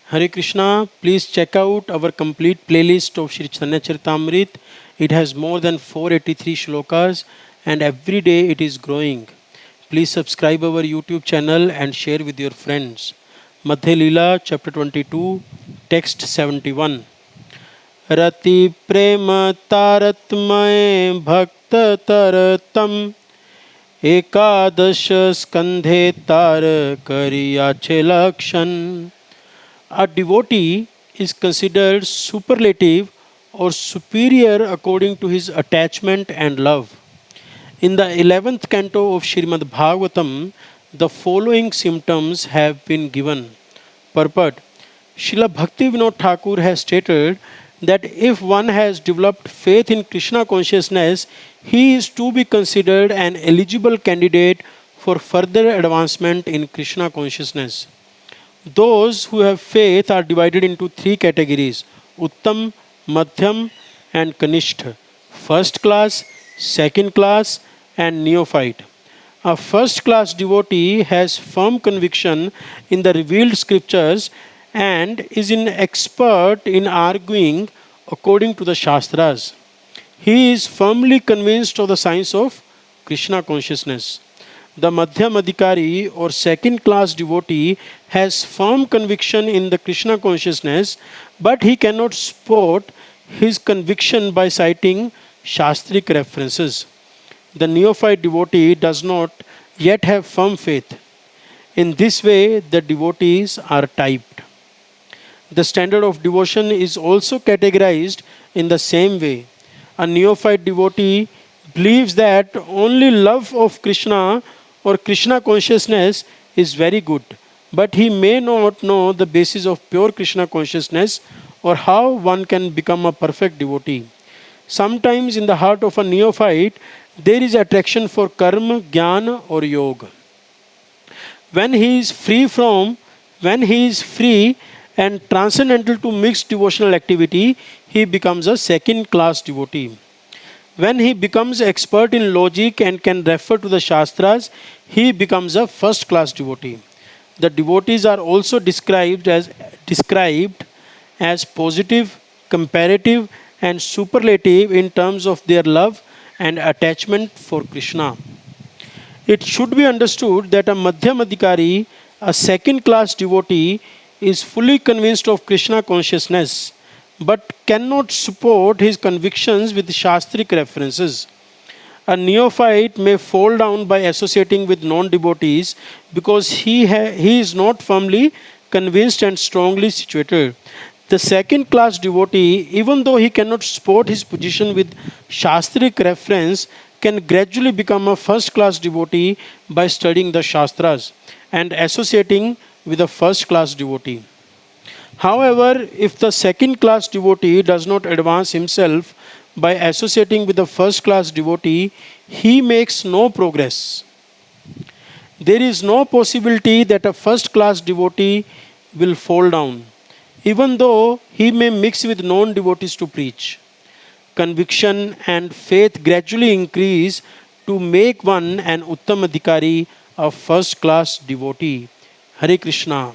Hare Krishna, please check out our complete playlist of Sri Chaitanya Charitamrit. It has more than 483 shlokas and every day it is growing. Please subscribe our YouTube channel and share with your friends. Madhya Leela, chapter 22, text 71. रति प्रेम तारतमय भक्त तरतम एकादश स्कंधे तार करियाचे लक्षण. A devotee is considered superlative or superior according to his attachment and love. In the 11th canto of Srimad Bhagavatam, the following symptoms have been given. Purport. Srila Bhakti Vinod Thakur has stated that if one has developed faith in Krishna consciousness, he is to be considered an eligible candidate for further advancement in Krishna consciousness. Those who have faith are divided into three categories: Uttam, Madhyam, and Kanishth. First class, second class, and neophyte. A first class devotee has firm conviction in the revealed scriptures and is an expert in arguing according to the Shastras. He is firmly convinced of the science of Krishna consciousness. The Madhyam Adhikari or second class devotee has firm conviction in the Krishna consciousness, but he cannot support his conviction by citing Shastric references. The neophyte devotee does not yet have firm faith. In this way, the devotees are typed. The standard of devotion is also categorized in the same way. A neophyte devotee believes that only love of Krishna or Krishna consciousness is very good, but he may not know the basis of pure Krishna consciousness or how one can become a perfect devotee. Sometimes in the heart of a neophyte, there is attraction for karma, jnana, or yoga. When he is free and transcendental to mixed devotional activity, he becomes a second class devotee. When he becomes expert in logic and can refer to the Shastras, he becomes a first class devotee. The devotees are also described as positive, comparative, and superlative in terms of their love and attachment for Krishna. It should be understood that a Madhyam Adhikari, a second class devotee, is fully convinced of Krishna consciousness but cannot support his convictions with Shastric references. A neophyte may fall down by associating with non devotees because he is not firmly convinced and strongly situated. The second class devotee, even though he cannot support his position with Shastric reference, can gradually become a first class devotee by studying the Shastras and associating with a first class devotee. However, if the second class devotee does not advance himself by associating with the first class devotee, he makes no progress. There is no possibility that a first class devotee will fall down, even though he may mix with non devotees to preach. Conviction and faith gradually increase to make one an Uttam Adhikari, a first class devotee. Hare Krishna.